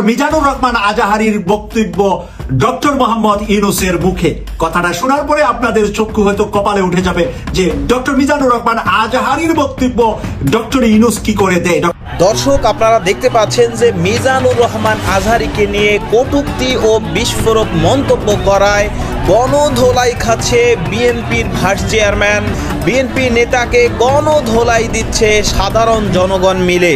মিজানুর রহমান আজাহারীর বক্তব্য ডক্টর মোহাম্মদ ইউনূসের মুখে। কথাটা শোনার পরে আপনাদের চক্ষু হয়তো কপালে উঠে যাবে যে ডক্টর মিজানুর রহমান আজাহারীর বক্তব্য ডক্টর ইউনূস কি করে দেয়। দর্শক, আপনারা দেখতে পাচ্ছেন যে মিজানুর রহমান আজহারীকে নিয়ে কটূক্তি ও বিস্ফোরক মন্তব্য করায় গণধোলাই খাচ্ছে বিএনপির ভাইস চেয়ারম্যান। বিএনপি নেতাকে গণধোলাই দিচ্ছে সাধারণ জনগণ মিলে।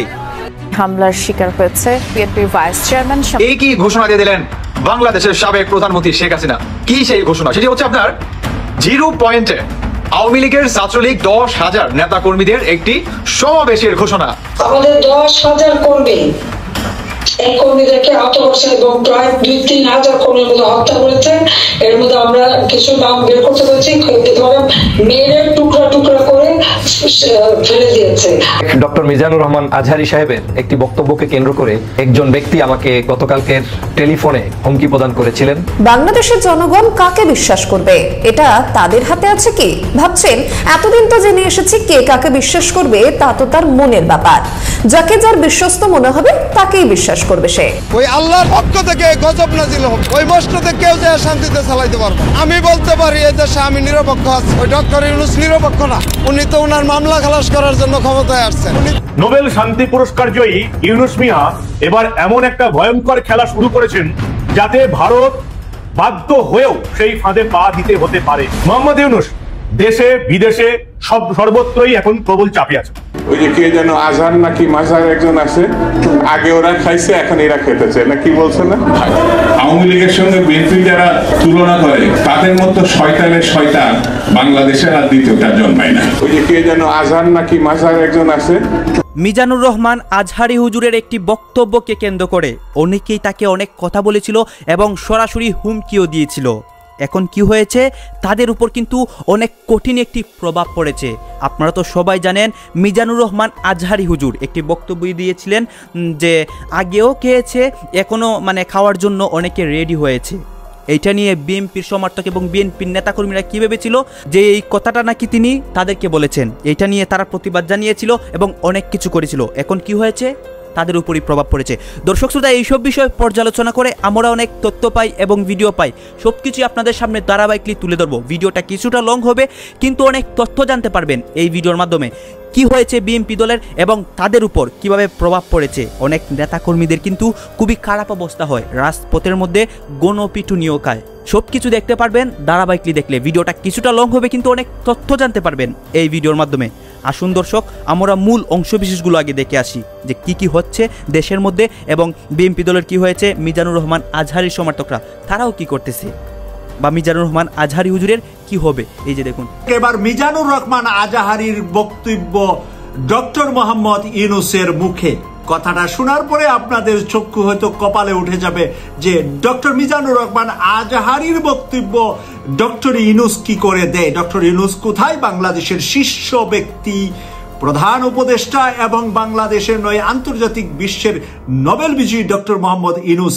হামলার শিকার হয়েছে বিএনপির ভাইস চেয়ারম্যান। এই কি ঘোষণা দিয়ে দিলেন বাংলাদেশের সাবেক প্রধানমন্ত্রী শেখ হাসিনা? কি সেই ঘোষণা? সেটি হচ্ছে আপনার 0 পয়েন্টে আওয়ামী লীগের, ছাত্রলীগ 10,000 নেতা কর্মীদের একটি সমাবেশের ঘোষণা। আমাদের 10,000 কর্মী এই কর্মীদেরকে আহত করছে এবং প্রায় 2-3 হাজার কর্মীর মধ্যে হত্যা করেছে। এর মধ্যে আমরা কিছু নাম বের করতে পেরেছি, মেয়েদের টুকরা টুকরা করে ফেলে দিয়েছে। ডক্টর মিজানুর রহমান আজহারী সাহেবের একটি বক্তব্যকে কেন্দ্র করে একজন ব্যক্তি আমাকে গতকালকের টেলিফোনে হুমকি প্রদান করেছিলেন। বাংলাদেশের জনগণ কাকে বিশ্বাস করবে এটা তাদের হাতে আছে কি ভাবছেন? এতদিন তো জেনে এসেছি কে কাকে বিশ্বাস করবে তা তো তার মনের ব্যাপার। যাকে যার বিশ্বস্ত মনে হবে তাকেই বিশ্বাস করবে সে। ওই আল্লাহর পক্ষ থেকে গজব নাজিল হবে, ওই মসজিদে কেউ যে শান্তিতে চালাইতে পারবে। আমি বলতে পারি এই দেশে আমি নিরপেক্ষ আছি, ওই ডক্টর ইউনূস নিরপেক্ষ না। উনি তো ওনার মামলা খালাস করার জন্য ক্ষমতায় আসছেন। নোবেল শান্তি পুরস্কার জয়ী ইউনূস মিয়া এবার এমন একটা ভয়ঙ্কর খেলা শুরু করেছেন যাতে ভারত বাধ্য হয়েও সেই ফাঁদে পা দিতে হতে পারে। মোহাম্মদ ইউনূস দেশে বিদেশে সর্বত্রই এখন প্রবল চাপে আছে। ওই যে কে যেন আজহার নাকি মাজার একজন আছে, আগে ওরা খাইছে এখন এরা খেতেছে না, কি বলছে না? আওয়ামী লীগের সঙ্গে বিএনপি যারা তুলনা করে তাদের মতো শয়তানের শয়তান বাংলাদেশের আর দ্বিতীয়টা জন্মায় না। ওই যে কে যেন আজহার নাকি মাজার একজন আছে। মিজানুর রহমান আজহারী হুজুরের একটি বক্তব্যকে কেন্দ্র করে অনেকেই তাকে অনেক কথা বলেছিল এবং সরাসরি হুমকিও দিয়েছিল। এখন কি হয়েছে? তাদের উপর কিন্তু অনেক কঠিন একটি প্রভাব পড়েছে। আপনারা তো সবাই জানেন মিজানুর রহমান আজহারী হুজুর একটি বক্তব্য দিয়েছিলেন যে আগেও খেয়েছে, এখনও খাওয়ার জন্য অনেকে রেডি হয়েছে। এইটা নিয়ে বিএনপির সমর্থক এবং বিএনপির নেতাকর্মীরা কী ভেবেছিল যে এই কথাটা নাকি তিনি তাদেরকে বলেছেন। এইটা নিয়ে তারা প্রতিবাদ জানিয়েছিল এবং অনেক কিছু করেছিল। এখন কি হয়েছে? তাদের উপরই প্রভাব পড়েছে। দর্শক শ্রোতা, এইসব বিষয় পর্যালোচনা করে আমরা অনেক তথ্য পাই এবং ভিডিও পাই, সব কিছুই আপনাদের সামনে ধারাবাহিকলি তুলে ধরবো। ভিডিওটা কিছুটা লং হবে কিন্তু অনেক তথ্য জানতে পারবেন এই ভিডিওর মাধ্যমে। কি হয়েছে বিএনপি দলের এবং তাদের উপর কিভাবে প্রভাব পড়েছে। অনেক নেতাকর্মীদের কিন্তু খুবই খারাপ অবস্থা হয়, রাজপথের মধ্যে গণপিটুনিও খায়। সব কিছু দেখতে পারবেন ধারাবাহিকলি দেখলে। ভিডিওটা কিছুটা লং হবে কিন্তু অনেক তথ্য জানতে পারবেন এই ভিডিওর মাধ্যমে। আসুন দর্শক, আমরা মূল অংশবিশেষগুলো আগে দেখে আসি যে কি হচ্ছে দেশের মধ্যে এবং বিএনপি দলের কি হয়েছে, মিজানুর রহমান আজহারীর সমর্থকরা তারাও কি করতেছে, বা মিজানুর রহমান আজহারী হুজুরের কি হবে। এই যে দেখুন, এবার মিজানুর রহমান আজহারীর বক্তব্য ডক্টর মোহাম্মদ ইউনূসের মুখে। কথাটা শোনার পরে আপনাদের চক্ষু হয়তো কপালে উঠে যাবে যে ডক্টর মিজানুর রহমান আজহারীর বক্তব্য ডক্টর ইউনূস কি করে দেয়। ডক্টর ইউনূস কোথায়? বাংলাদেশের শীর্ষ ব্যক্তি, প্রধান উপদেষ্টা এবং বাংলাদেশের নয় আন্তর্জাতিক বিশ্বের নোবেল বিজয়ী ডক্টর মোহাম্মদ ইউনূস,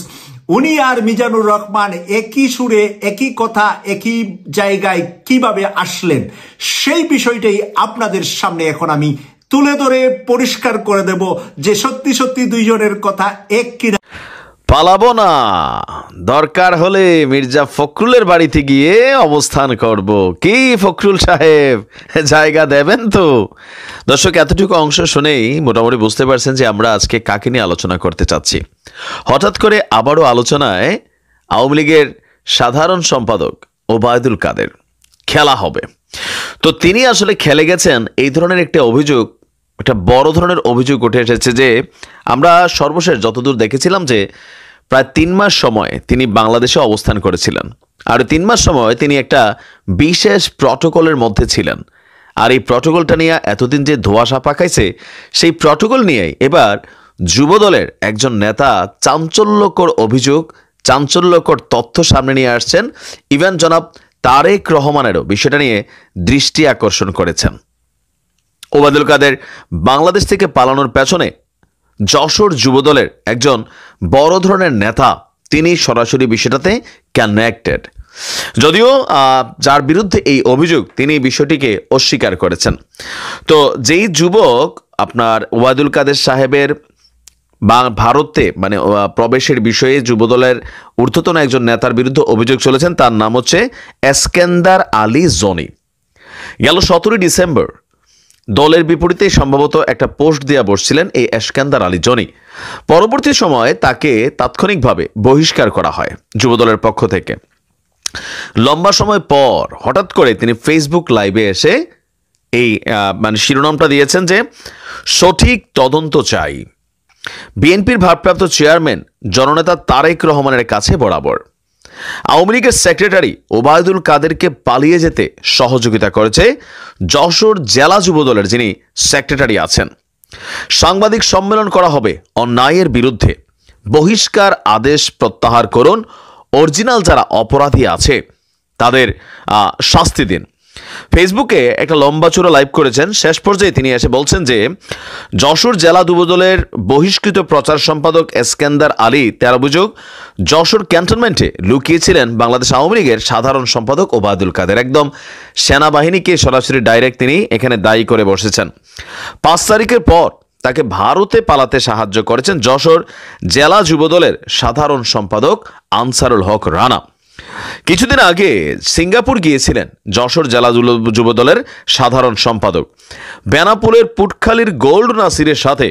উনি আর মিজানুর রহমান একই সুরে একই কথা একই জায়গায় কিভাবে আসলেন, সেই বিষয়টাই আপনাদের সামনে এখন আমি তুলে ধরে পরিষ্কার করে দেব যে সত্যি সত্যি দুইজনের কথা এক কিনা। পালাবো না, দরকার হলে মির্জা ফখরুলের বাড়িতে গিয়ে অবস্থান করব। কি ফখরুল সাহেব, জায়গা দেবেন তো? দর্শক, এতটুকু অংশ শুনেই মোটামুটি বুঝতে পারছেন যে আমরা আজকে কাকে নিয়ে আলোচনা করতে চাচ্ছি। হঠাৎ করে আবারও আলোচনায় আওয়ামী লীগের সাধারণ সম্পাদক ওবায়দুল কাদের খেলা হবে। তো তিনি আসলে খেলে গেছেন এই ধরনের একটা অভিযোগ, একটা বড় ধরনের অভিযোগ উঠে এসেছে যে আমরা সর্বশেষ যতদূর দেখেছিলাম যে প্রায় 3 মাস সময় তিনি বাংলাদেশে অবস্থান করেছিলেন। আর 3 মাস সময় তিনি একটা বিশেষ প্রটোকলের মধ্যে ছিলেন। আর এই প্রটোকলটা নিয়ে এতদিন যে ধোঁয়াশা পাকাইছে, সেই প্রটোকল নিয়েই এবার যুবদলের একজন নেতা চাঞ্চল্যকর অভিযোগ, চাঞ্চল্যকর তথ্য সামনে নিয়ে আসছেন। ইভেন জনাব তারেক রহমানেরও বিষয়টা নিয়ে দৃষ্টি আকর্ষণ করেছেন। ওবায়দুল কাদের বাংলাদেশ থেকে পালানোর পেছনে যশোর যুবদলের একজন বড় ধরনের নেতা, তিনি সরাসরি বিষয়টাতে কানেক্টেড। যদিও যার বিরুদ্ধে এই অভিযোগ তিনি বিষয়টিকে অস্বীকার করেছেন। তো যেই যুবক আপনার ওবায়দুল কাদের সাহেবের ভারতে মানে প্রবেশের বিষয়ে যুবদলের ঊর্ধ্বতন একজন নেতার বিরুদ্ধে অভিযোগ চলেছেন। তার নাম হচ্ছে এসকেন্দার আলী জনি। গেল 17 ডিসেম্বর দলের বিপরীতে সম্ভবত একটা পোস্ট দিয়ে বসছিলেন এই এসকেন্দার আলী জনি। পরবর্তী সময়ে তাকে তাৎক্ষণিকভাবে বহিষ্কার করা হয় যুবদলের পক্ষ থেকে। লম্বা সময় পর হঠাৎ করে তিনি ফেসবুক লাইভে এসে এই মানে শিরোনামটা দিয়েছেন যে সঠিক তদন্ত চাই। বিএনপির ভারপ্রাপ্ত চেয়ারম্যান জননেতা তারেক রহমানের কাছে বরাবর আওয়ামী লীগের সেক্রেটারি ওবায়দুল কাদেরকে পালিয়ে যেতে সহযোগিতা করেছে যশোর জেলা যুবদলের যিনি সেক্রেটারি আছেন। সাংবাদিক সম্মেলন করা হবে অন্যায়ের বিরুদ্ধে, বহিষ্কার আদেশ প্রত্যাহার করুন, অরিজিনাল যারা অপরাধী আছে তাদের শাস্তি দিন। ফেসবুকে একটা লম্বা চূড়া লাইভ করেছেন। শেষ পর্যায়ে তিনি এসে বলছেন যে যশোর জেলা যুবদলের বহিষ্কৃত প্রচার সম্পাদক এসকেন্দার আলী 13 অভিযোগ যশোর ক্যান্টনমেন্টে লুকিয়েছিলেন বাংলাদেশ আওয়ামী লীগের সাধারণ সম্পাদক ওবায়দুল কাদের। একদম সেনাবাহিনীকে সরাসরি ডাইরেক্ট তিনি এখানে দায়ী করে বসেছেন। 5 তারিখের পর তাকে ভারতে পালাতে সাহায্য করেছেন যশোর জেলা যুবদলের সাধারণ সম্পাদক আনসারুল হক রানা। কিছুদিন আগে সিঙ্গাপুর গিয়েছিলেন যশোর জেলা যুবদলের সাধারণ সম্পাদক। বেনাপোলের পুটখালির গোল্ড নাসিরের সাথে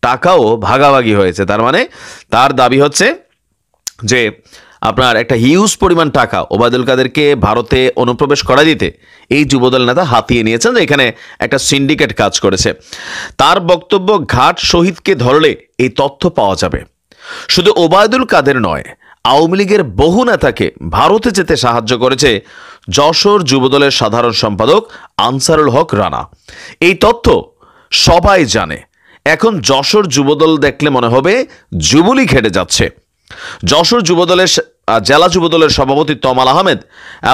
টাকাও ভাগাভাগি হয়েছে। তার মানে তার দাবি হচ্ছে যে আপনার একটা হিউজ পরিমাণ টাকা ওবায়দুল কাদেরকে ভারতে অনুপ্রবেশ করা দিতে এই যুবদল নেতা হাতিয়ে নিয়েছেন, যে এখানে একটা সিন্ডিকেট কাজ করেছে। তার বক্তব্য, ঘাট শহীদকে ধরলে এই তথ্য পাওয়া যাবে। শুধু ওবায়দুল কাদের নয়, আওয়ামী লীগের বহু নেতাকে ভারতে যেতে সাহায্য করেছে যশোর যুবদলের সাধারণ সম্পাদক আনসারুল হক রানা। এই তথ্য সবাই জানে। এখন যশোর যুবদল দেখলে মনে হবে যুবলীগ হেঁটে যাচ্ছে। যশোর যুবদলের জেলা যুবদলের সভাপতি তমাল আহমেদ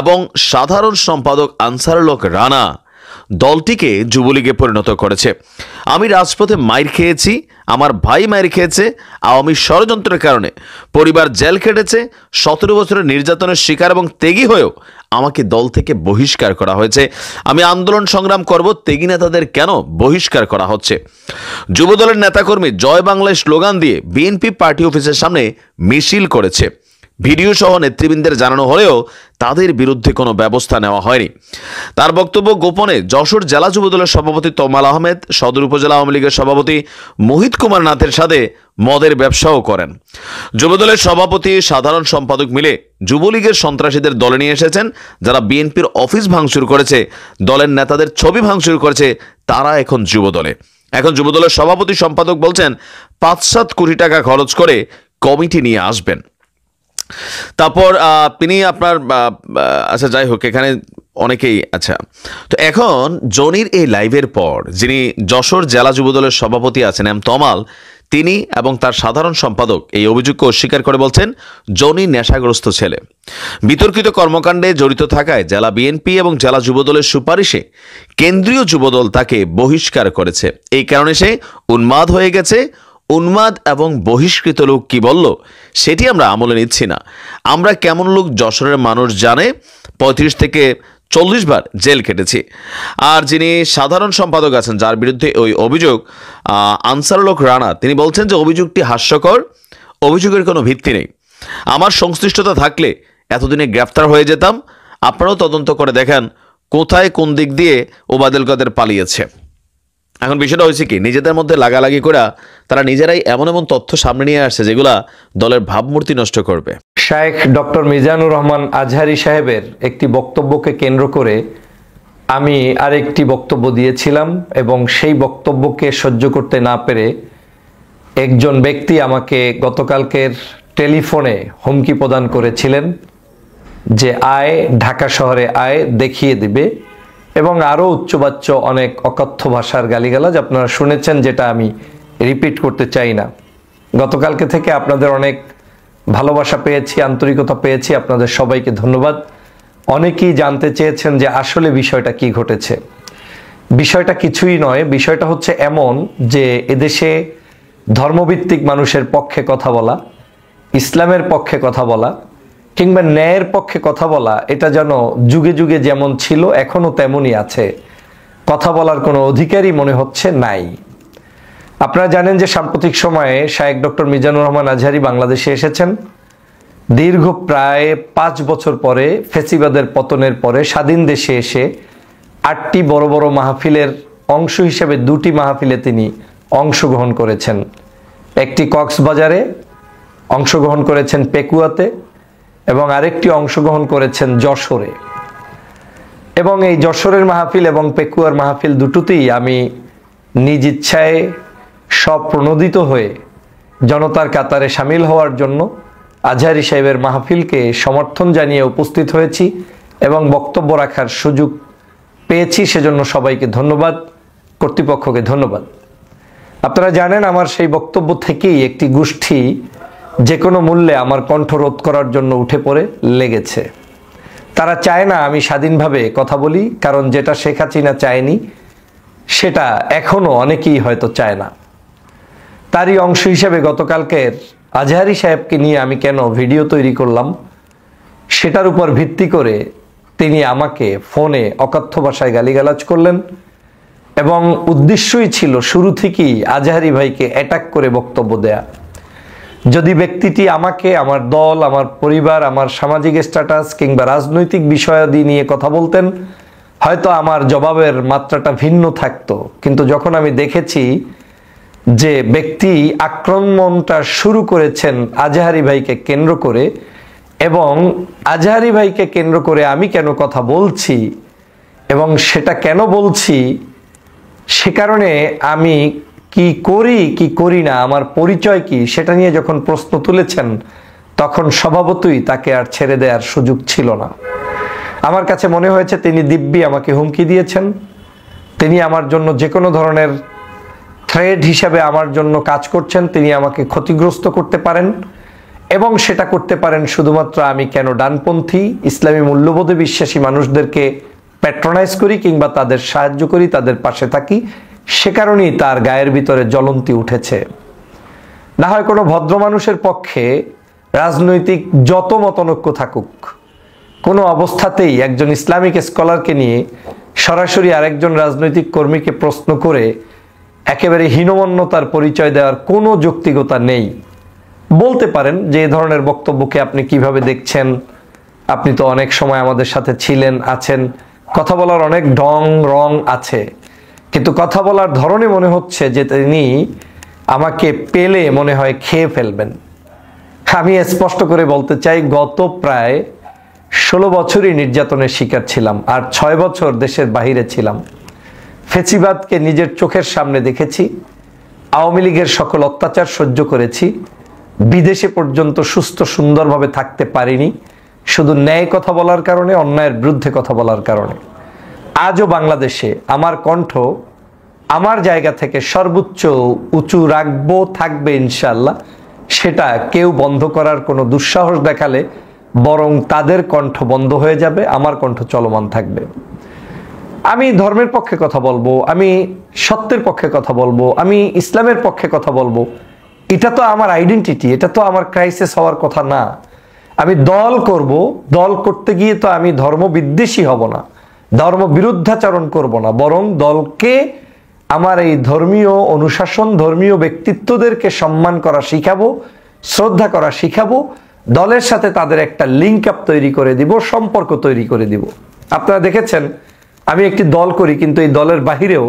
এবং সাধারণ সম্পাদক আনসারুল হক রানা দলটিকে যুবলীগে পরিণত করেছে। আমি রাজপথে মাইর খেয়েছি, আমার ভাই মাইর খেয়েছে, আওয়ামী ষড়যন্ত্রের কারণে পরিবার জেল খেটেছে, 17 বছরের নির্যাতনের শিকার এবং ত্যাগী হয়েও আমাকে দল থেকে বহিষ্কার করা হয়েছে। আমি আন্দোলন সংগ্রাম করব, ত্যাগী নেতাদের কেন বহিষ্কার করা হচ্ছে? যুবদলের নেতাকর্মী জয় বাংলায় স্লোগান দিয়ে বিএনপি পার্টি অফিসের সামনে মিছিল করেছে। ভিডিও সহ নেতৃবৃন্দের জানানো হলেও তাদের বিরুদ্ধে কোনো ব্যবস্থা নেওয়া হয়নি। তার বক্তব্য, গোপনে যশোর জেলা যুবদলের সভাপতি তমাল আহমেদ সদর উপজেলা আওয়ামী লীগের সভাপতি মোহিত কুমার নাথের সাথে মদের ব্যবসাও করেন। যুবদলের সভাপতি সাধারণ সম্পাদক মিলে যুবলীগের সন্ত্রাসীদের দলে নিয়ে এসেছেন। যারা বিএনপির অফিস ভাঙচুর করেছে, দলের নেতাদের ছবি ভাঙচুর করেছে, তারা এখন যুবদলে। এখন যুবদলের সভাপতি সম্পাদক বলছেন 5-7 কোটি টাকা খরচ করে কমিটি নিয়ে আসবেন। তারপর তিনি আপনার আচ্ছা যাই হোক, এখানে অনেকেই আচ্ছা। তো এখন জনির এই লাইভের পর যিনি যশোর জেলা যুবদলের সভাপতি আছেন এম তমাল, তিনি এবং তার সাধারণ সম্পাদক এই অভিযোগকে অস্বীকার করে বলছেন জনি নেশাগ্রস্ত ছেলে। বিতর্কিত কর্মকাণ্ডে জড়িত থাকায় জেলা বিএনপি এবং জেলা যুবদলের সুপারিশে কেন্দ্রীয় যুবদল তাকে বহিষ্কার করেছে। এই কারণে সে উন্মাদ হয়ে গেছে। উন্মাদ এবং বহিষ্কৃত লোক কি বলল সেটি আমরা আমলে নিচ্ছি না। আমরা কেমন লোক যশোরের মানুষ জানে। 35 থেকে 40 বার জেল কেটেছি। আর যিনি সাধারণ সম্পাদক আছেন যার বিরুদ্ধে ওই অভিযোগ, আনসারুল হক রানা, তিনি বলছেন যে অভিযোগটি হাস্যকর, অভিযোগের কোনো ভিত্তি নেই। আমার সংশ্লিষ্টতা থাকলে এতদিনে গ্রেফতার হয়ে যেতাম। আপনারাও তদন্ত করে দেখেন কোথায় কোন দিক দিয়ে ওবায়দুল কাদের পালিয়েছে। এখন বিষয়টা হয়েছে কি, নিজেদের মধ্যে লাগালাগি করে তারা নিজেরাই এমন এমন তথ্য সামনে নিয়ে আসছে যেগুলা দলের ভাবমূর্তি নষ্ট করবে। শায়েখ ডক্টর মিজানুর রহমান আজহারি সাহেবের একটি বক্তব্যকে কেন্দ্র করে আমি আরেকটি বক্তব্য দিয়েছিলাম এবং সেই বক্তব্যকে সহ্য করতে না পেরে একজন ব্যক্তি আমাকে গতকালকের টেলিফোনে হুমকি প্রদান করেছিলেন যে আয় ঢাকা শহরে আয়, দেখিয়ে দিবে, এবং আরও উচ্চবাচ্য অনেক অকথ্য ভাষার গালিগালাজ আপনারা শুনেছেন, যেটা আমি রিপিট করতে চাই না। গতকালকে থেকে আপনাদের অনেক ভালোবাসা পেয়েছি, আন্তরিকতা পেয়েছি, আপনাদের সবাইকে ধন্যবাদ। অনেকেই জানতে চেয়েছেন যে আসলে বিষয়টা কি ঘটেছে। বিষয়টা কিছুই নয়, বিষয়টা হচ্ছে এমন যে এদেশে ধর্মভিত্তিক মানুষের পক্ষে কথা বলা, ইসলামের পক্ষে কথা বলা কিংবা ন্যায়ের পক্ষে কথা বলা, এটা যেন যুগে যুগে যেমন ছিল এখনো তেমনই আছে। কথা বলার কোনো অধিকারই মনে হচ্ছে নাই। আপনারা জানেন যে সাম্প্রতিক সময়ে শায়েখ ডক্টর মিজানুর রহমান আজহারী বাংলাদেশে এসেছেন। দীর্ঘ প্রায় 5 বছর পরে, ফেসিবাদের পতনের পরে স্বাধীন দেশে এসে 8টি বড় বড় মাহফিলের অংশ হিসেবে 2টি মাহফিলে তিনি অংশগ্রহণ করেছেন। একটি কক্সবাজারে অংশগ্রহণ করেছেন, পেকুয়াতে, এবং আরেকটি অংশগ্রহণ করেছেন যশোরে। এবং এই যশোরের মাহফিল এবং পেকুয়ার মাহফিল দুটোতেই আমি নিজ ইচ্ছায় স্বপ্রণোদিত হয়ে জনতার কাতারে সামিল হওয়ার জন্য আজহারী সাহেবের মাহফিলকে সমর্থন জানিয়ে উপস্থিত হয়েছি এবং বক্তব্য রাখার সুযোগ পেয়েছি। সেজন্য সবাইকে ধন্যবাদ, কর্তৃপক্ষকে ধন্যবাদ। আপনারা জানেন আমার সেই বক্তব্য থেকেই একটি গোষ্ঠী যে কোনো মূল্যে আমার কণ্ঠ রোধ করার জন্য উঠে পড়ে লেগেছে। তারা চায় না আমি স্বাধীনভাবে কথা বলি, কারণ যেটা শেখ হাসিনা চায়নি সেটা এখনো অনেকেই হয়তো চায় না। তারই অংশ হিসেবে গতকালকের আজহারী সাহেবকে নিয়ে আমি কেন ভিডিও তৈরি করলাম সেটার উপর ভিত্তি করে তিনি আমাকে ফোনে অকথ্য ভাষায় গালিগালাজ করলেন এবং উদ্দেশ্যই ছিল শুরু থেকেই আজহারী ভাইকে অ্যাটাক করে বক্তব্য দেয়া। যদি ব্যক্তিটি আমাকে, আমার দল, আমার পরিবার, আমার সামাজিক স্ট্যাটাস কিংবা রাজনৈতিক বিষয়াদি নিয়ে কথা বলতেন, হয়তো আমার জবাবের মাত্রাটা ভিন্ন থাকতো। কিন্তু যখন আমি দেখেছি যে ব্যক্তি আক্রমণটা শুরু করেছেন আজহারী ভাইকে কেন্দ্র করে, এবং আজহারী ভাইকে কেন্দ্র করে আমি কেন কথা বলছি এবং সেটা কেন বলছি, সে কারণে আমি কি করি কি করি না, আমার পরিচয় কি, সেটা নিয়ে যখন প্রশ্ন তুলেছেন তখন স্বভাবতই তাকে আর ছেড়ে দেওয়ার সুযোগ ছিল না। আমার কাছে মনে হয়েছে তিনি দিব্যি আমাকে হুমকি দিয়েছেন। তিনি আমার জন্য যে কোনো ধরনের থ্রেড হিসাবে আমার জন্য কাজ করছেন। তিনি আমাকে ক্ষতিগ্রস্ত করতে পারেন এবং সেটা করতে পারেন শুধুমাত্র আমি কেন ডানপন্থী ইসলামী মূল্যবোধে বিশ্বাসী মানুষদেরকে প্যাট্রোনাইজ করি কিংবা তাদের সাহায্য করি, তাদের পাশে থাকি, সে কারণেই তার গায়ের ভিতরে জ্বলন্তি উঠেছে। না হয় কোনো ভদ্র মানুষের পক্ষে রাজনৈতিক যত মতনৈক্য থাকুক, কোনো অবস্থাতেই একজন ইসলামিক স্কলারকে নিয়ে সরাসরি আরেকজন রাজনৈতিক কর্মীকে প্রশ্ন করে একেবারে হীনমন্যতার পরিচয় দেওয়ার কোনো যৌক্তিকতা নেই। বলতে পারেন যে এই ধরনের বক্তব্যকে আপনি কিভাবে দেখছেন, আপনি তো অনেক সময় আমাদের সাথে ছিলেন, আছেন, কথা বলার অনেক ঢং রং আছে, কিন্তু কথা বলার ধরনে মনে হচ্ছে যে তিনি আমাকে পেলে মনে হয় খেয়ে ফেলবেন। আমি স্পষ্ট করে বলতে চাই, গত প্রায় 16 বছরই নির্যাতনের শিকার ছিলাম, আর 6 বছর দেশের বাহিরে ছিলাম। ফেসিবাদকে নিজের চোখের সামনে দেখেছি, আওয়ামী লীগের সকল অত্যাচার সহ্য করেছি, বিদেশে পর্যন্ত সুস্থ সুন্দরভাবে থাকতে পারিনি শুধু ন্যায় কথা বলার কারণে, অন্যায়ের বিরুদ্ধে কথা বলার কারণে। আজও বাংলাদেশে আমার কণ্ঠ আমার জায়গা থেকে সর্বোচ্চ উঁচু রাখবো, থাকবে ইনশাআল্লাহ। সেটা কেউ বন্ধ করার কোনো দুঃসাহস দেখালে বরং তাদের কণ্ঠ বন্ধ হয়ে যাবে, আমার কণ্ঠ চলমান থাকবে। আমি ধর্মের পক্ষে কথা বলবো, আমি সত্যের পক্ষে কথা বলবো, আমি ইসলামের পক্ষে কথা বলবো। এটা তো আমার আইডেন্টিটি, এটা তো আমার ক্রাইসিস হওয়ার কথা না। আমি দল করব, দল করতে গিয়ে তো আমি ধর্ম বিদ্বেষী হব না, ধর্ম বিরুদ্ধাচরণ করব না, বরং দলকে আমার এই ধর্মীয় অনুশাসন, ধর্মীয় ব্যক্তিত্বদেরকে সম্মান করা শিখাবো, শ্রদ্ধা করা শিখাবো, দলের সাথে তাদের একটা লিঙ্ক আপ তৈরি করে দিব, সম্পর্ক তৈরি করে দিব। আপনারা দেখেছেন আমি একটি দল করি, কিন্তু এই দলের বাহিরেও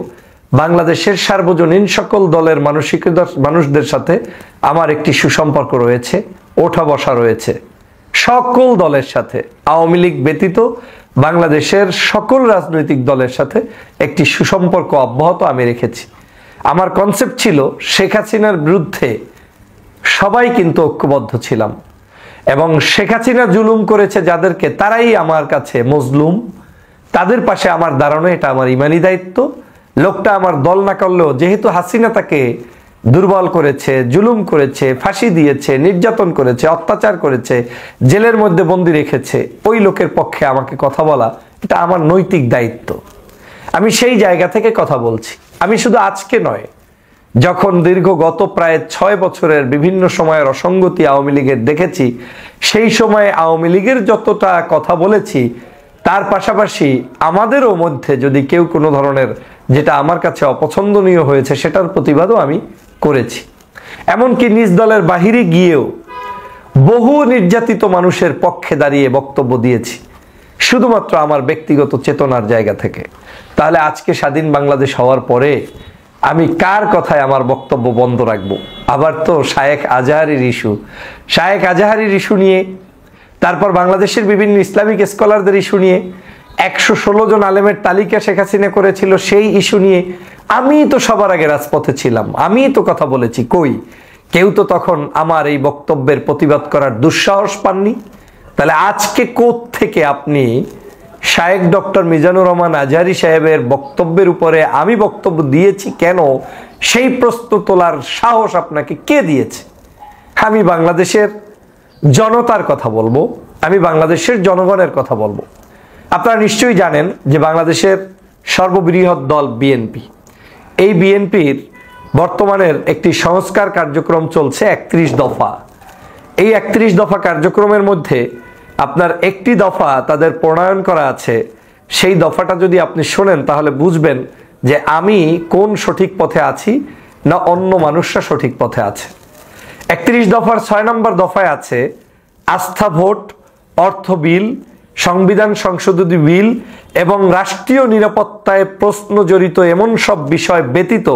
বাংলাদেশের সার্বজনীন সকল দলের মানুষদের সাথে আমার একটি সুসম্পর্ক রয়েছে, ওঠা বসা রয়েছে সকল দলের সাথে। আওয়ামী লীগ ব্যতীত বাংলাদেশের সকল রাজনৈতিক দলের সাথে একটি সুসম্পর্ক অব্যাহত আমি রেখেছি। আমার কনসেপ্ট ছিল শেখ হাসিনার বিরুদ্ধে সবাই কিন্তু ঐক্যবদ্ধ ছিলাম, এবং শেখ হাসিনা জুলুম করেছে যাদেরকে, তারাই আমার কাছে মজলুম, তাদের পাশে আমার দাঁড়ানো এটা আমার ইমানি দায়িত্ব। লোকটা আমার দল না করলেও যেহেতু হাসিনা তাকে দুর্বল করেছে, জুলুম করেছে, ফাঁসি দিয়েছে, নির্যাতন করেছে, অত্যাচার করেছে, জেলের মধ্যে বন্দি রেখেছে, ওই লোকের পক্ষে আমাকে কথা বলা এটা আমার নৈতিক দায়িত্ব। আমি সেই জায়গা থেকে কথা বলছি। আমি শুধু আজকে নয়, যখন দীর্ঘ গত প্রায় 6 বছরের বিভিন্ন সময়ের অসঙ্গতি আওয়ামী লীগের দেখেছি, সেই সময়ে আওয়ামী লীগের যতটা কথা বলেছি, তার পাশাপাশি আমাদেরও মধ্যে যদি কেউ কোনো ধরনের যেটা আমার কাছে অপছন্দনীয় হয়েছে সেটার প্রতিবাদও আমি করেছি। এমনকি নিজ দলের বাহিরে গিয়েও বহু নির্যাতিত মানুষের পক্ষে দাঁড়িয়ে বক্তব্য দিয়েছি, শুধুমাত্র আমার ব্যক্তিগত চেতনার জায়গা থেকে। তাহলে আজকে স্বাধীন বাংলাদেশ হওয়ার পরে আমি কার কথায় আমার বক্তব্য বন্ধ রাখবো? আবার তো শায়েখ আজহারির ইস্যু নিয়ে, তারপর বাংলাদেশের বিভিন্ন ইসলামিক স্কলারদের ইস্যু নিয়ে, 116 জন আলেমের তালিকা শেখ হাসিনা করেছিল সেই ইস্যু নিয়ে আমি তো সবার আগে রাজপথে ছিলাম, আমি তো কথা বলেছি। কই কেউ তো তখন আমার এই বক্তব্যের প্রতিবাদ করার দুঃসাহস পাননি। তাহলে আজকে কোত্থেকে আপনি শায়েখ ডক্টর মিজানুর রহমান আজহারী সাহেবের বক্তব্যের উপরে আমি বক্তব্য দিয়েছি কেন, সেই প্রশ্ন তোলার সাহস আপনাকে কে দিয়েছে? আমি বাংলাদেশের জনতার কথা বলবো, আমি বাংলাদেশের জনগণের কথা বলবো। আপনারা নিশ্চয়ই জানেন যে বাংলাদেশের সর্ববৃহৎ দল বিএনপি, এই বিএনপির বর্তমানের একটি সংস্কার কার্যক্রম চলছে 31 দফা। এই 31 দফা কার্যক্রমের মধ্যে আপনার একটি দফা তাদের প্রণয়ন করা আছে। সেই দফাটা যদি আপনি শোনেন তাহলে বুঝবেন যে আমি কোন সঠিক পথে আছি না অন্য মানুষরা সঠিক পথে আছে। 31 দফার 6 নম্বর দফায় আছে আস্থা ভোট, অর্থ বিল, সংবিধান সংশোধনী বিল এবং রাষ্ট্রীয় নিরাপত্তায় প্রশ্ন জড়িত এমন সব বিষয় ব্যতীত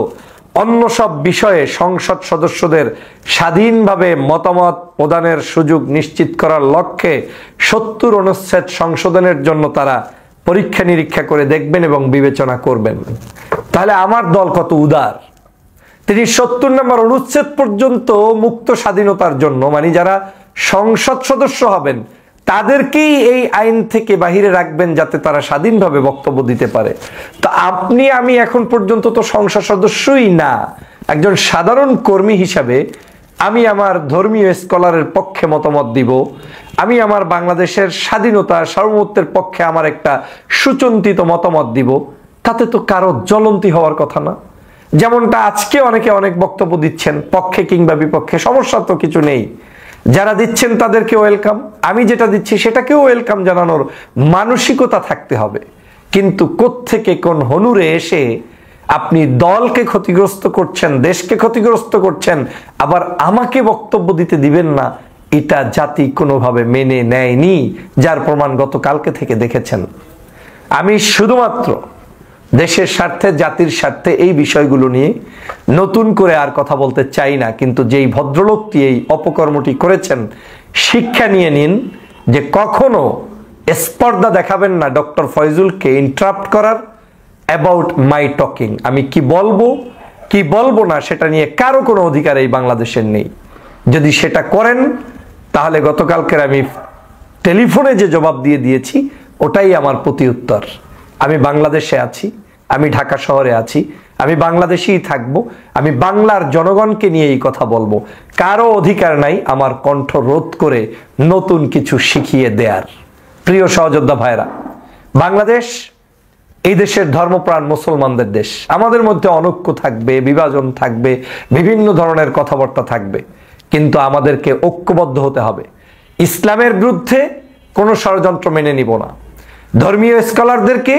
অন্য সব বিষয়ে সংসদ সদস্যদের স্বাধীনভাবে মতামত প্রদানের সুযোগ নিশ্চিত করার লক্ষ্যে 70 অনুচ্ছেদ সংশোধনের জন্য তারা পরীক্ষা নিরীক্ষা করে দেখবেন এবং বিবেচনা করবেন। তাহলে আমার দল কত উদার, তিনি 70 নম্বর অনুচ্ছেদ পর্যন্ত মুক্ত স্বাধীনতার জন্য, মানে যারা সংসদ সদস্য হবেন তাদেরকেই এই আইন থেকে বাহিরে রাখবেন যাতে তারা স্বাধীনভাবে বক্তব্য দিতে পারে। তো আপনি আমি এখন পর্যন্ত তো সংসদ সদস্যই না, একজন সাধারণ কর্মী হিসাবে আমি আমার ধর্মীয় স্কলারের পক্ষে মতামত দিব, আমি আমার বাংলাদেশের স্বাধীনতা সার্বভৌমত্বের পক্ষে আমার একটা সুচিন্তিত মতামত দিব, তাতে তো কারো জ্বলন্তি হওয়ার কথা না। যেমনটা আজকে অনেকে অনেক বক্তব্য দিচ্ছেন পক্ষে কিংবা বিপক্ষে, সমস্যা তো কিছু নেই, যারা দিচ্ছেন তাদেরকে ওয়েলকাম, আমি যেটা দিচ্ছি সেটাকেও ওয়েলকাম জানানোর মানসিকতা থাকতে হবে। কিন্তু কোত্থেকে কোন হনুরে এসে আপনি দলকে ক্ষতিগ্রস্ত করছেন, দেশকে ক্ষতিগ্রস্ত করছেন, আবার আমাকে বক্তব্য দিতে দিবেন না, এটা জাতি কোনোভাবে মেনে নেয়নি, যার প্রমাণ গতকালকে থেকে দেখেছেন। আমি শুধুমাত্র দেশের স্বার্থে, জাতির স্বার্থে এই বিষয়গুলো নিয়ে নতুন করে আর কথা বলতে চাই না। কিন্তু যেই ভদ্রলোকটি এই অপকর্মটি করেছেন, শিক্ষা নিয়ে নিন যে কখনো স্পর্ধা দেখাবেন না ডক্টর ফয়জুলকে ইন্টারাপ্ট করার অ্যাবাউট মাই টকিং। আমি কি বলবো কি বলবো না সেটা নিয়ে কারো কোনো অধিকার এই বাংলাদেশের নেই। যদি সেটা করেন তাহলে গতকালকের আমি টেলিফোনে যে জবাব দিয়েছি ওটাই আমার প্রতি উত্তর। আমি বাংলাদেশে আছি, আমি ঢাকা শহরে আছি, আমি বাংলাদেশেই থাকবো, আমি বাংলার জনগণকে নিয়ে এই কথা বলবো। কারো অধিকার নাই আমার কণ্ঠ রোধ করে নতুন কিছু শিখিয়ে দেয়ার। প্রিয় সহযোদ্ধা ভাইরা, বাংলাদেশ এই দেশের ধর্মপ্রাণ মুসলমানদের দেশ। আমাদের মধ্যে অনৈক্য থাকবে, বিভাজন থাকবে, বিভিন্ন ধরনের কথাবার্তা থাকবে, কিন্তু আমাদেরকে ঐক্যবদ্ধ হতে হবে। ইসলামের বিরুদ্ধে কোনো ষড়যন্ত্র মেনে নিব না। ধর্মীয় স্কলারদেরকে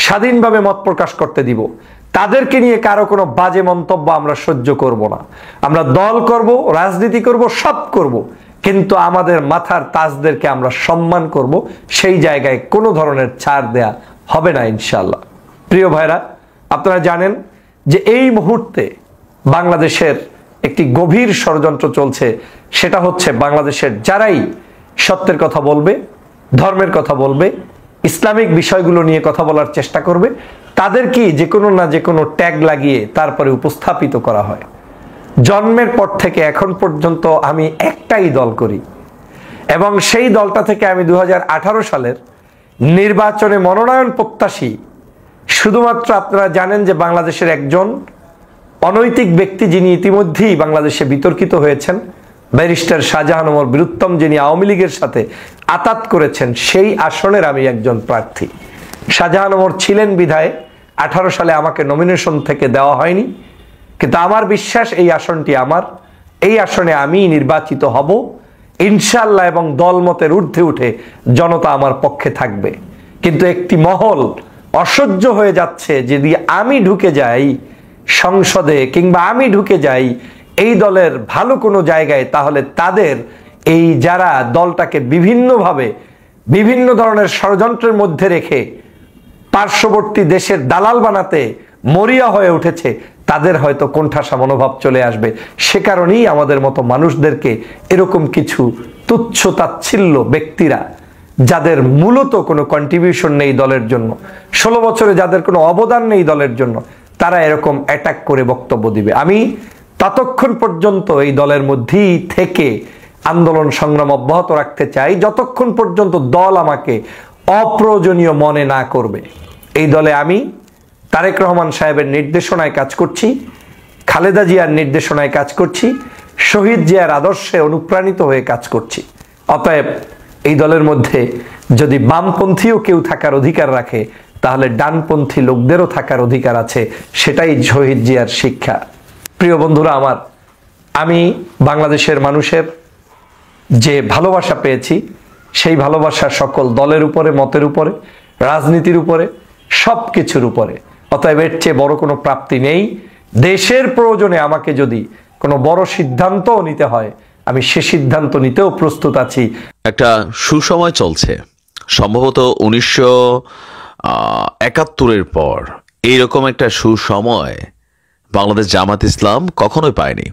স্বাধীনভাবে মত প্রকাশ করতে দিব, তাদেরকে নিয়ে কারো কোনো বাজে মন্তব্য আমরা সহ্য করব না। আমরা দল করব, রাজনীতি করব, সব করব, কিন্তু আমাদের মাথার তাজদেরকে আমরা সম্মান করব। সেই জায়গায় কোনো ধরনের ছাড় দেয়া হবে না ইনশাআল্লাহ। প্রিয় ভাইরা, আপনারা জানেন যে এই মুহূর্তে বাংলাদেশের একটি গভীর ষড়যন্ত্র চলছে। সেটা হচ্ছে বাংলাদেশের যারাই সত্যের কথা বলবে, ধর্মের কথা বলবে, ইসলামিক বিষয়গুলো নিয়ে কথা বলার চেষ্টা করবে, তাদেরকে যে কোনো না যে কোনো ট্যাগ লাগিয়ে তারপরে উপস্থাপিত করা হয়। জন্মের পর থেকে এখন পর্যন্ত আমি একটাই দল করি এবং সেই দলটা থেকে আমি 2018 সালের নির্বাচনে মনোনয়ন প্রত্যাশী। শুধুমাত্র আপনারা জানেন যে বাংলাদেশের একজন অনৈতিক ব্যক্তি যিনি ইতিমধ্যেই বাংলাদেশে বিতর্কিত হয়েছেন, ব্যারিস্টার শাহজাহান ওমর বীরুত্তম, যিনি আওয়ামী লীগের সাথে আতাত করেছেন, সেই আসনের আমি একজন প্রার্থী। শাহজাহান ওমর ছিলেন বিধায় 18 সালে আমাকে নমিনেশন থেকে দেওয়া হয়নি, কিন্তু আমার বিশ্বাস এই আসনটি আমার, এই আসনে আমি নির্বাচিত হব ইনশাআল্লাহ, এবং দলমতের ঊর্ধ্বে উঠে জনতা আমার পক্ষে থাকবে। কিন্তু একটি মহল অসহ্য হয়ে যাচ্ছে, যদি আমি ঢুকে যাই সংসদে কিংবা আমি ঢুকে যাই এই দলের ভালো কোনো জায়গায়, তাহলে তাদের এই যারা দলটাকে বিভিন্নভাবে বিভিন্ন ধরনের ষড়যন্ত্রের মধ্যে রেখে পার্শ্ববর্তী দেশের দালাল বানাতে মরিয়া হয়ে উঠেছে, তাদের হয়তো কোণঠাসা মনোভাব চলে আসবে। সে কারণেই আমাদের মতো মানুষদেরকে এরকম কিছু তুচ্ছ তাচ্ছিল্য ব্যক্তিরা, যাদের মূলত কোনো কন্ট্রিবিউশন নেই দলের জন্য, 16 বছরে যাদের কোনো অবদান নেই দলের জন্য, তারা এরকম অ্যাটাক করে বক্তব্য দিবে। আমি ততক্ষণ পর্যন্ত এই দলের মধ্যেই থেকে আন্দোলন সংগ্রাম অব্যাহত রাখতে চাই যতক্ষণ পর্যন্ত দল আমাকে অপ্রয়োজনীয় মনে না করবে। এই দলে আমি তারেক রহমান সাহেবের নির্দেশনায় কাজ করছি, খালেদা জিয়ার নির্দেশনায় কাজ করছি, শহীদ জিয়ার আদর্শে অনুপ্রাণিত হয়ে কাজ করছি। অতএব এই দলের মধ্যে যদি বামপন্থীও কেউ থাকার অধিকার রাখে, তাহলে ডানপন্থী লোকদেরও থাকার অধিকার আছে। সেটাই শহীদ জিয়ার শিক্ষা। প্রিয় বন্ধুরা আমার, আমি বাংলাদেশের মানুষের যে ভালোবাসা পেয়েছি, সেই ভালোবাসা সকল দলের উপরে, মতের উপরে, রাজনীতির উপরে, সব কিছুর উপরে। অতএব এর চেয়ে বড় কোনো প্রাপ্তি নেই। দেশের প্রয়োজনে আমাকে যদি কোনো বড় সিদ্ধান্তও নিতে হয়, আমি সে সিদ্ধান্ত নিতেও প্রস্তুত আছি। একটা সুসময় চলছে, সম্ভবত 1971-এর পর এইরকম একটা সুসময় বাংলাদেশ জামাত ইসলাম কখনোই পায়নি।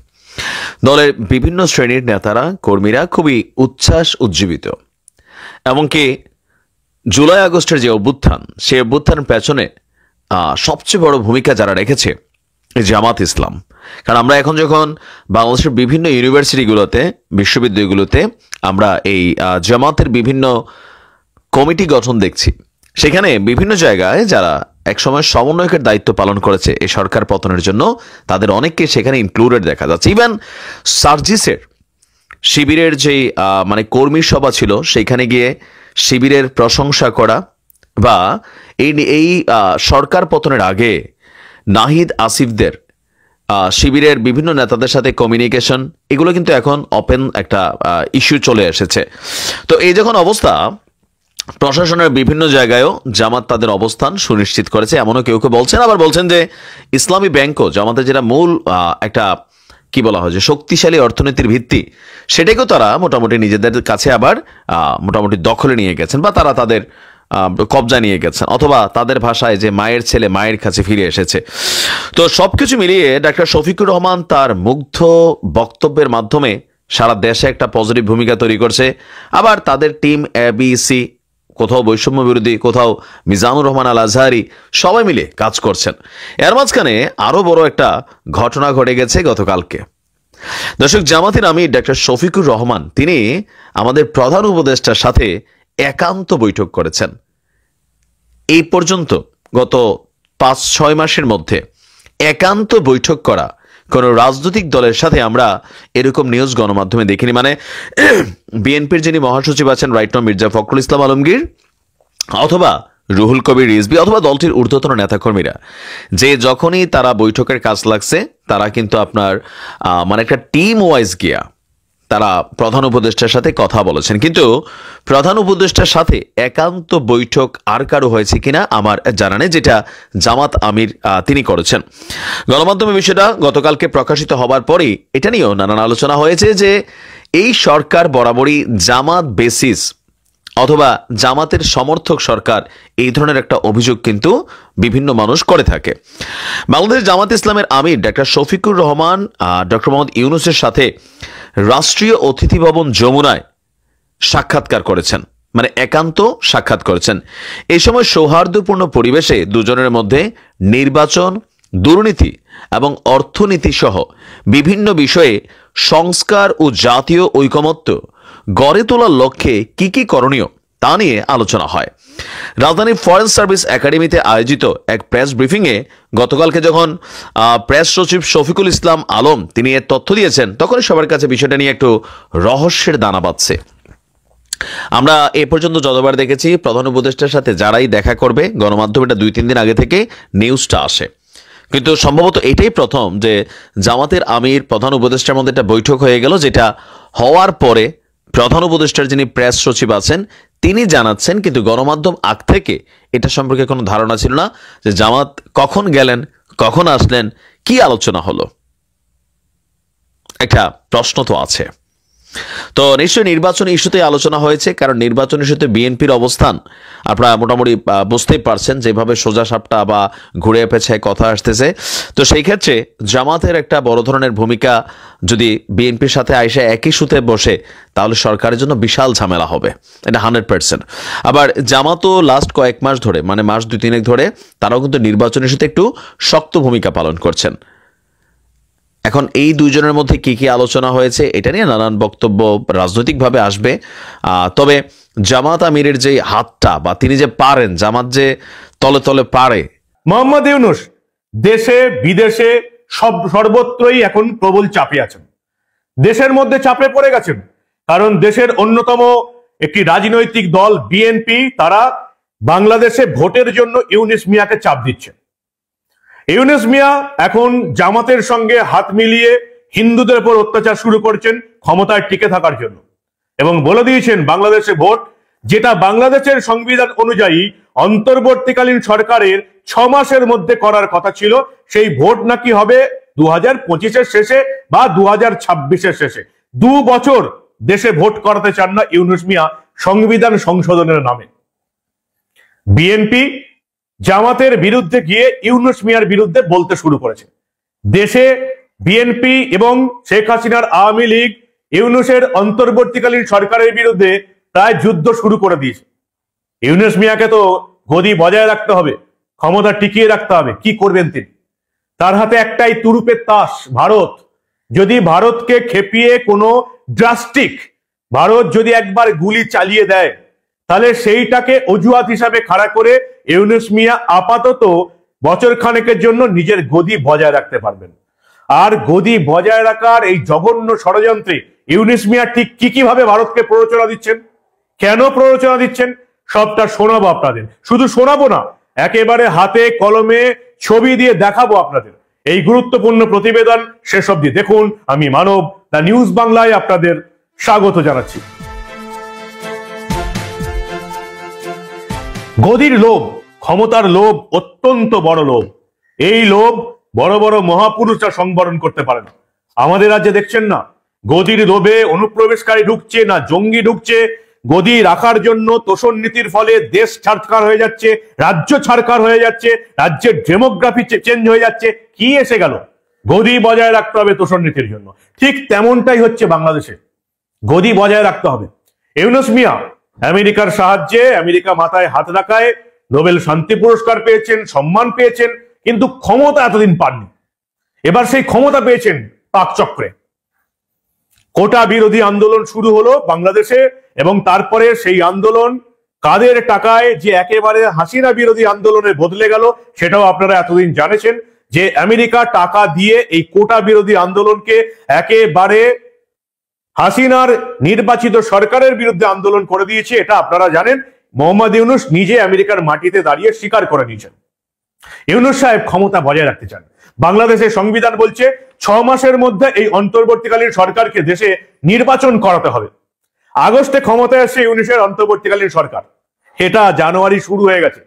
দলের বিভিন্ন শ্রেণীর নেতারা, কর্মীরা খুবই উচ্ছ্বাস উজ্জীবিত। এমনকি জুলাই আগস্টের যে অভ্যুত্থান, সেই অভ্যুত্থানের পেছনে সবচেয়ে বড় ভূমিকা যারা রেখেছে জামাত ইসলাম। কারণ আমরা এখন যখন বাংলাদেশের বিভিন্ন ইউনিভার্সিটিগুলোতে, বিশ্ববিদ্যালয়গুলোতে আমরা এই জামাতের বিভিন্ন কমিটি গঠন দেখছি, সেখানে বিভিন্ন জায়গায় যারা একসময় সমন্বয়কের দায়িত্ব পালন করেছে এই সরকার পতনের জন্য, তাদের অনেককে সেখানে ইনক্লুডেড দেখা যাচ্ছে। ইভেন সার্জিসের শিবিরের যেই কর্মী সভা ছিল, সেইখানে গিয়ে শিবিরের প্রশংসা করা, বা এই সরকার পতনের আগে নাহিদ আসিফদের শিবিরের বিভিন্ন নেতাদের সাথে কমিউনিকেশন, এগুলো কিন্তু এখন ওপেন একটা ইস্যু চলে এসেছে। তো এই যখন অবস্থা, প্রশাসনের বিভিন্ন জায়গায়ও জামাত তাদের অবস্থান সুনিশ্চিত করেছে, এমনও কেউ কেউ বলছেন। আবার বলছেন যে ইসলামী ব্যাংকও জামাতের যেটা মূল একটা কি বলা হয় যে শক্তিশালী অর্থনীতির ভিত্তি, সেটাকেও তারা মোটামুটি নিজেদের কাছে আবার মোটামুটি দখলে নিয়ে গেছেন, বা তারা তাদের কবজা নিয়ে গেছেন, অথবা তাদের ভাষায় যে মায়ের ছেলে মায়ের কাছে ফিরে এসেছে। তো সবকিছু মিলিয়ে ডাক্তার শফিকুর রহমান তার মুগ্ধ বক্তব্যের মাধ্যমে সারা দেশে একটা পজিটিভ ভূমিকা তৈরি করছে। আবার তাদের টিম ABC, কোথাও বৈষম্য বিরোধী, কোথাও মিজানুর রহমান আল আজহারি, সবাই মিলে কাজ করছেন। এর মাঝখানে আরো বড় একটা ঘটনা ঘটে গেছে গতকালকে। দর্শক, জামাতের আমির ডাক্তার শফিকুর রহমান তিনি আমাদের প্রধান উপদেষ্টার সাথে একান্ত বৈঠক করেছেন। এই পর্যন্ত গত 5-6 মাসের মধ্যে একান্ত বৈঠক করা কোন রাজনৈতিক দলের সাথে আমরা এরকম নিউজ গণমাধ্যমে দেখিনি। বিএনপির যিনি মহাসচিব আছেন রাইট নাও মির্জা ফখরুল ইসলাম আলমগীর, অথবা রুহুল কবির রিজভী, অথবা দলটির ঊর্ধ্বতন নেতাকর্মীরা, যে যখনই তারা বৈঠকের কাজ লাগছে, তারা কিন্তু আপনার একটা টিম ওয়াইজ গিয়া তারা প্রধান উপদেষ্টার সাথে কথা বলেছেন। কিন্তু প্রধান উপদেষ্টার সাথে একান্ত বৈঠক আর কারো হয়েছে কিনা আমার জানা নেই, যেটা জামাত আমির তিনি করেছেন। গণমাধ্যমে বিষয়টা গতকালকে প্রকাশিত হবার পরেই এটা নিয়েও নানান আলোচনা হয়েছে যে এই সরকার বরাবরই জামাত বেসিস অথবা জামাতের সমর্থক সরকার, এই ধরনের একটা অভিযোগ কিন্তু বিভিন্ন মানুষ করে থাকে। বাংলাদেশ জামাত ইসলামের আমির ডাক্তার শফিকুর রহমান ডক্টর মোহাম্মদ ইউনূসের সাথে রাষ্ট্রীয় অতিথি ভবন যমুনায় সাক্ষাৎকার করেছেন, একান্ত সাক্ষাৎ করেছেন। এই সময় সৌহার্দ্যপূর্ণ পরিবেশে দুজনের মধ্যে নির্বাচন, দুর্নীতি এবং অর্থনীতি সহ বিভিন্ন বিষয়ে সংস্কার ও জাতীয় ঐকমত্য গড়ে তোলার লক্ষ্যে কি কি করণীয় তা নিয়ে আলোচনা হয়। রাজধানীর ফরেন সার্ভিস একাডেমিতে আয়োজিত এক প্রেস ব্রিফিংয়ে গতকালকে যখন প্রেস সচিব শফিকুল ইসলাম আলম তিনি এর তথ্য দিয়েছেন, তখন সবার কাছে বিষয়টা নিয়ে একটু রহস্যের দানা বাঁধছে। আমরা এ পর্যন্ত যতবার দেখেছি প্রধান উপদেষ্টার সাথে যারাই দেখা করবে, গণমাধ্যমে এটা 2-3 দিন আগে থেকে নিউজটা আসে, কিন্তু সম্ভবত এটাই প্রথম যে জামাতের আমির প্রধান উপদেষ্টার মধ্যে একটা বৈঠক হয়ে গেল, যেটা হওয়ার পরে প্রধান উপদেষ্টার যিনি প্রেস সচিব আছেন তিনি জানাচ্ছেন, কিন্তু গণমাধ্যম আগ থেকে এটা সম্পর্কে কোনো ধারণা ছিল না যে জামাত কখন গেলেন, কখন আসলেন, কি আলোচনা হলো? একটা প্রশ্ন তো আছে। তো নিশ্চয়ই নির্বাচন ইস্যুতে আলোচনা হয়েছে, কারণ নির্বাচন ইস্যুতে বিএনপির অবস্থান আপনারা মোটামুটি বুঝতেই পারছেন, যেভাবে সোজা সাপটা বা ঘুরে পেছায় কথা আসতেছে। তো সেই ক্ষেত্রে জামাতের একটা বড় ধরনের ভূমিকা যদি বিএনপির সাথে আইসা একই সুতে বসে, তাহলে সরকারের জন্য বিশাল ঝামেলা হবে, এটা 100%। আবার জামাতও লাস্ট কয়েক মাস ধরে, মানে মাস 2-3 ধরে, তারাও কিন্তু নির্বাচন ইস্যুতে একটু শক্ত ভূমিকা পালন করছেন। এখন এই দুইজনের মধ্যে কি কি আলোচনা হয়েছে এটা নিয়ে নানান বক্তব্য রাজনৈতিকভাবে আসবে। তবে জামাত আমিরের যে হাতটা, বা তিনি যে পারেন, জামাত যে তলে তলে পারে। মোহাম্মদ ইউনূস দেশে বিদেশে সর্বত্রই এখন প্রবল চাপে আছেন, দেশের মধ্যে চাপে পড়ে গেছেন। কারণ দেশের অন্যতম একটি রাজনৈতিক দল বিএনপি, তারা বাংলাদেশে ভোটের জন্য ইউনূস মিয়াকে চাপ দিচ্ছে। ইউনূস মিয়া এখন জামাতের সঙ্গে হাত মিলিয়ে হিন্দুদের উপর অত্যাচার শুরু করছেন ক্ষমতায় টিকে থাকার জন্য, এবং বলে দিয়েছেন বাংলাদেশে ভোট, যেটা বাংলাদেশের সংবিধান অনুযায়ী অন্তর্বর্তীকালীন সরকারের 6 মাসের মধ্যে করার কথা ছিল, সেই ভোট নাকি হবে 2025-এর শেষে বা 2026-এর শেষে। 2 বছর দেশে ভোট করাতে চান না ইউনূস মিয়া সংবিধান সংশোধনের নামে। বিএনপি জামাতের বিরুদ্ধে গিয়ে ইউনূস মিয়ার বিরুদ্ধে বলতে শুরু করেছে। দেশে বিএনপি এবং শেখ হাসিনার আওয়ামী লীগ ইউনূসের অন্তর্বর্তীকালীন সরকারের বিরুদ্ধে প্রায় যুদ্ধ শুরু করে দিয়েছে। ইউনূস মিয়াকে তো গদি বজায় রাখতে হবে, ক্ষমতা টিকিয়ে রাখতে হবে। কি করবেন তিনি? তার হাতে একটাই তুরুপের তাস, ভারত। যদি ভারতকে খেপিয়ে কোনো ড্রাস্টিক, ভারত যদি একবার গুলি চালিয়ে দেয়, তাহলে সেইটাকে অজুহাত হিসাবে খাড়া করে ইউনূস মিয়া আপাতত বছর খানেকের জন্য নিজের গদি বজায় রাখতে পারবেন। আর গদি বজায় রাখার এই জঘন্য ষড়যন্ত্রে ইউনূস মিয়া ঠিক কিভাবে ভারতকে প্ররোচনা দিচ্ছেন, কেন প্ররোচনা দিচ্ছেন, সবটা শোনাবো আপনাদের। শুধু শোনাবো না, একেবারে হাতে কলমে ছবি দিয়ে দেখাবো আপনাদের। এই গুরুত্বপূর্ণ প্রতিবেদন শেষ অবধি দেখুন। আমি মানব, দ্য নিউজ বাংলায় আপনাদের স্বাগত জানাচ্ছি। গদির লোভ, ক্ষমতার লোভ অত্যন্ত বড় লোভ। এই লোভ বড় বড় মহাপুরুষরা সংবরণ করতে পারে না। আমাদের রাজ্যে দেখছেন না, গদির লোভে অনুপ্রবেশকারী ঢুকছে না, জঙ্গি ঢুকছে। গদি রাখার জন্য তোষণ নীতির ফলে দেশ ছাড়কার হয়ে যাচ্ছে, রাজ্য ছাড়কার হয়ে যাচ্ছে, রাজ্যের ডেমোগ্রাফি চেঞ্জ হয়ে যাচ্ছে। কি এসে গেল? গদি বজায় রাখতে হবে তোষণ নীতির জন্য। ঠিক তেমনটাই হচ্ছে বাংলাদেশে, গদি বজায় রাখতে হবে। ইউনূস মিয়া আমেরিকার সাহায্যে, আমেরিকা মাথায় হাত রাখায় নোবেল শান্তি পুরস্কার পেয়েছেন, সম্মান পেয়েছেন, কিন্তু ক্ষমতা এতদিন পাননি। এবার সেই ক্ষমতা পেয়েছেন পাক চক্রে। কোটা বিরোধী আন্দোলন শুরু হলো বাংলাদেশে, এবং তারপরে সেই আন্দোলন কাদের টাকায় যে একেবারে হাসিনা বিরোধী আন্দোলনে বদলে গেল, সেটাও আপনারা এতদিন জানেছেন যে আমেরিকা টাকা দিয়ে এই কোটা বিরোধী আন্দোলনকে একেবারে হাসিনার নির্বাচিত সরকারের বিরুদ্ধে আন্দোলন করে দিয়েছে। এটা আপনারা জানেন। মোহাম্মদ ইউনূস নিজে আমেরিকার মাটিতে দাঁড়িয়ে স্বীকার করে নিয়েছেন। ইউনূস সাহেব ক্ষমতা বজায় রাখতে চান। বাংলাদেশের সংবিধান বলছে 6 মাসের মধ্যে এই অন্তর্বর্তীকালীন সরকারকে দেশে নির্বাচন করাতে হবে। আগস্টে ক্ষমতায় আসছে ইউনূসের অন্তর্বর্তীকালীন সরকার। এটা জানুয়ারি শুরু হয়ে গেছে,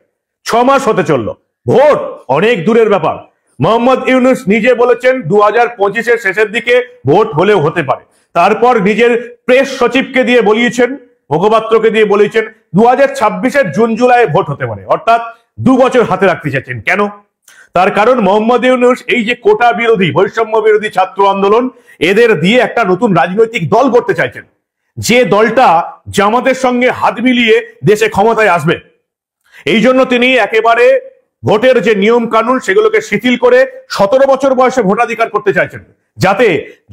6 মাস হতে চললো। ভোট অনেক দূরের ব্যাপার। মোহাম্মদ ইউনূস নিজে বলেছেন 2025-এর শেষের দিকে ভোট হলেও হতে পারে। তারপর নিজের প্রেস সচিবকে দিয়ে বলিয়েছেন, মুখপাত্রকে দিয়ে বলেছেন 2026-এর জুন জুলাই ভোট হতে পারে। অর্থাৎ 2 বছর হাতে রাখতে চাইছেন। কেন? তার কারণ মোহাম্মদ ইউনূস এই যে কোটা বিরোধী, বৈষম্য বিরোধী ছাত্র আন্দোলন, এদের দিয়ে একটা নতুন রাজনৈতিক দল করতে চাইছেন, যে দলটা জামাতের সঙ্গে হাত মিলিয়ে দেশে ক্ষমতায় আসবে। এই জন্য তিনি একেবারে ভোটের যে নিয়ম কানুন সেগুলোকে শিথিল করে 17 বছর বয়সে ভোটাধিকার করতে চাইছেন, যাতে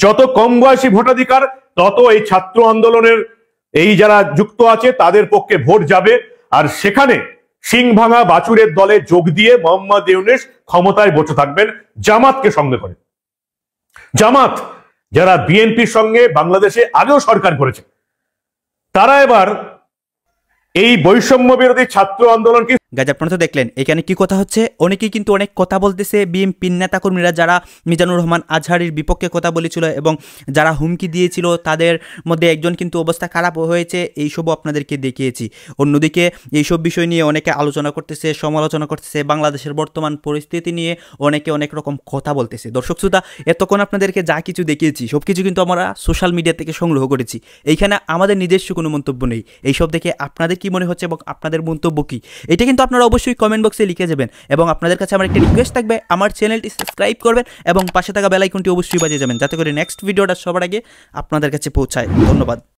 যত কম বয়সী ভোটাধিকার তত এই ছাত্র আন্দোলনের এই যারা যুক্ত আছে তাদের পক্ষে ভোট যাবে। আর সেখানে সিং ভাঙা বাছুরের দলে যোগ দিয়ে মোহাম্মদ ইউনূস ক্ষমতায় বসে থাকবেন জামাতকে সঙ্গে করে। জামাত যারা বিএনপির সঙ্গে বাংলাদেশে আগেও সরকার করেছে, তারা এবার এই বৈষম্য বিরোধী ছাত্র আন্দোলনকে গাইজ আপনারা তো দেখলেন এখানে কি কথা হচ্ছে, অনেকেই কিন্তু অনেক কথা বলতেছে। বিএনপির নেতাকর্মীরা যারা মিজানুর রহমান আজহারীর বিপক্ষে কথা বলেছিল এবং যারা হুমকি দিয়েছিল তাদের মধ্যে একজন কিন্তু অবস্থা খারাপ হয়েছে, এইসবও আপনাদেরকে দেখিয়েছি। অন্যদিকে এইসব বিষয় নিয়ে অনেকে আলোচনা করতেছে, সমালোচনা করতেছে, বাংলাদেশের বর্তমান পরিস্থিতি নিয়ে অনেকে অনেক রকম কথা বলতেছে। দর্শক শ্রোতা, এতক্ষণ আপনাদেরকে যা কিছু দেখিয়েছি সব কিছু কিন্তু আমরা সোশ্যাল মিডিয়া থেকে সংগ্রহ করেছি, এইখানে আমাদের নিজস্ব কোনো মন্তব্য নেই। এইসব দেখে আপনাদের কি মনে হচ্ছে এবং আপনাদের মন্তব্য কি, এটা কিন্তু আপনারা অবশ্যই কমেন্ট বক্সে লিখে যাবেন। এবং আপনাদের কাছে আমার একটা রিকোয়েস্ট থাকবে, আমার চ্যানেলটি সাবস্ক্রাইব করবেন এবং পাশে থাকা বেল আইকনটি অবশ্যই বাজিয়ে যাবেন, যাতে করে নেক্সট ভিডিওটা সবার আগে আপনাদের কাছে পৌঁছায়। ধন্যবাদ।